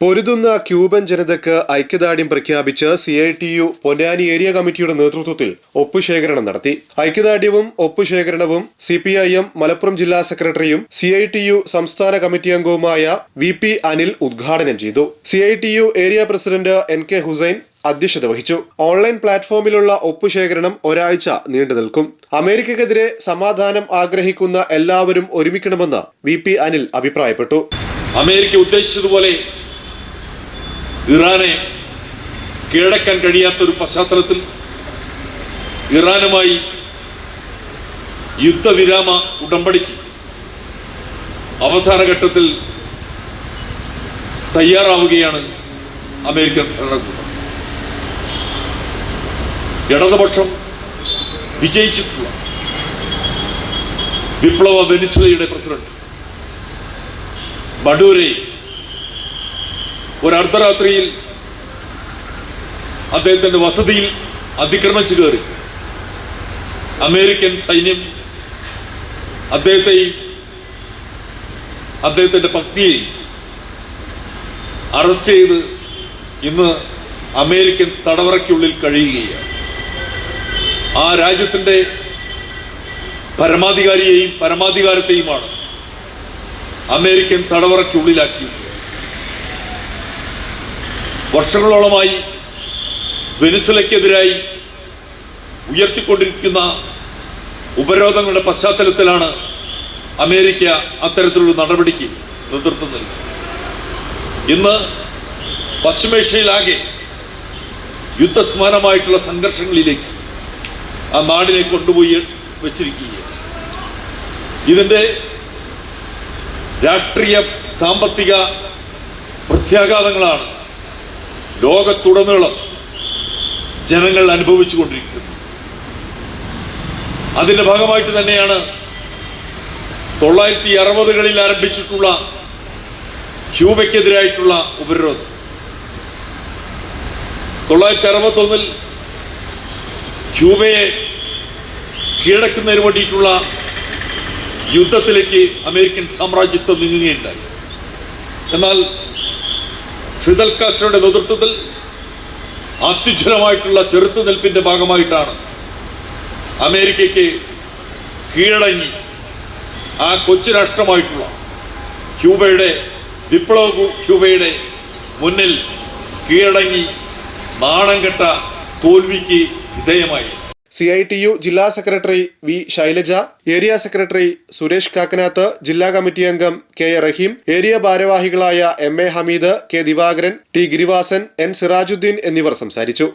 പൊരുതുന്ന Cuban ജനതയ്ക്ക് ഐക്യദാർഢ്യം പ്രഖ്യാപിച്ച് CITU പൊന്നാനി ഏരിയ കമ്മിറ്റിയുടെ നേതൃത്വത്തിൽ ഒപ്പുശേഖരണം നടത്തി. ഐക്യദാർഢ്യവും ഒപ്പുശേഖരണവും CPIM മലപ്പുറം ജില്ലാ സെക്രട്ടറിയും CITU സംസ്ഥാന കമ്മിറ്റി അംഗവുമായ VP അനിൽ ഉദ്ഘാടനം ചെയ്തു. CITU area president NK Hussain അധ്യക്ഷത വഹിച്ചു. ഓൺലൈൻ പ്ലാറ്റ്ഫോമിലുള്ള ഒപ്പുശേഖരണം ഒരാഴ്ച നീണ്ടു നിൽക്കും. അമേരിക്കക്കെതിരെ സമാധാനം ആഗ്രഹിക്കുന്ന എല്ലാവരും ഒരുമിക്കണമെന്ന് VP അനിൽ അഭിപ്രായപ്പെട്ടു. അമേരിക്ക ഉദ്ദേശിച്ചതുപോലെ ഇറാനെ കീഴടക്കാൻ കഴിയാത്തൊരു പശ്ചാത്തലത്തിൽ ഇറാനുമായി യുദ്ധവിരാമ ഉടമ്പടിക്ക് അവസാന ഘട്ടത്തിൽ തയ്യാറാവുകയാണ് അമേരിക്കൻ ഭരണകൂടം. ഇടതുപക്ഷം വിജയിച്ചിട്ടുള്ള വിപ്ലവ വെനിസ്വേലയുടെ പ്രസിഡന്റ് മഡൂരെ ഒരു അർദ്ധരാത്രിയിൽ അദ്ദേഹത്തിന്റെ വസതിയിൽ അതിക്രമിച്ചു കയറി അമേരിക്കൻ സൈന്യം അദ്ദേഹത്തെയും അദ്ദേഹത്തിന്റെ പത്നിയെയും അറസ്റ്റ് ചെയ്ത് ഇന്ന് അമേരിക്കൻ തടവറയ്ക്കുള്ളിൽ കഴിയുകയാണ്. ആ രാജ്യത്തിന്റെ പരമാധികാരിയെയും പരമാധികാരത്തെയുമാണ് അമേരിക്കൻ തടവറയ്ക്കുള്ളിലാക്കിയത്. വർഷങ്ങളോളമായി വെനിസ്വേലയ്ക്കെതിരായി ഉയർത്തിക്കൊണ്ടിരിക്കുന്ന ഉപരോധങ്ങളുടെ പശ്ചാത്തലത്തിലാണ് അമേരിക്ക അത്തരത്തിലുള്ള നടപടിക്ക് നേതൃത്വം നൽകുന്നത്. ഇന്ന് പശ്ചിമേഷ്യയിലാകെ യുദ്ധസമാനമായിട്ടുള്ള സംഘർഷങ്ങളിലേക്ക് ആ നാടിനെ കൊണ്ടുപോയി വെച്ചിരിക്കുകയാണ്. ഇതിൻ്റെ രാഷ്ട്രീയ സാമ്പത്തിക പ്രത്യാഘാതങ്ങളാണ് ലോകത്തുടനീളം ജനങ്ങൾ അനുഭവിച്ചു കൊണ്ടിരിക്കുന്നത്. അതിന്റെ ഭാഗമായിട്ട് തന്നെയാണ് 1960കളിൽ ആരംഭിച്ചിട്ടുള്ള ക്യൂബയ്ക്കെതിരായിട്ടുള്ള ഉപരോധം. 1961 ക്യൂബയെ കീഴടക്കുന്നതിന് വേണ്ടിയിട്ടുള്ള യുദ്ധത്തിലേക്ക് അമേരിക്കൻ സാമ്രാജ്യത്വം നീങ്ങുകയുണ്ടായി. എന്നാൽ ഫിദൽ കാസ്ട്രോയുടെ നേതൃത്വത്തിൽ അത്യുജ്വലമായിട്ടുള്ള ചെറുത്തുനിൽപ്പിന്റെ ഭാഗമായിട്ടാണ് അമേരിക്കയ്ക്ക് കീഴടങ്ങി ആ കൊച്ചു രാഷ്ട്രമായിട്ടുള്ള ക്യൂബയുടെ വിപ്ലവ ക്യൂബയുടെ മുന്നിൽ കീഴടങ്ങി നാണം കെട്ട തോൽവിക്ക് വിധേയമായി. CITU ജില്ലാ secretary V Shailaja, area secretary Suresh Kakkanath, ജില്ലാ കമ്മിറ്റി അംഗം K റഹീം, ഏരിയ ഭാരവാഹികളായ MA Hameed, K Divakaran, T Girivasan, N Sirajuddin എന്നിവർ സംസാരിച്ചു.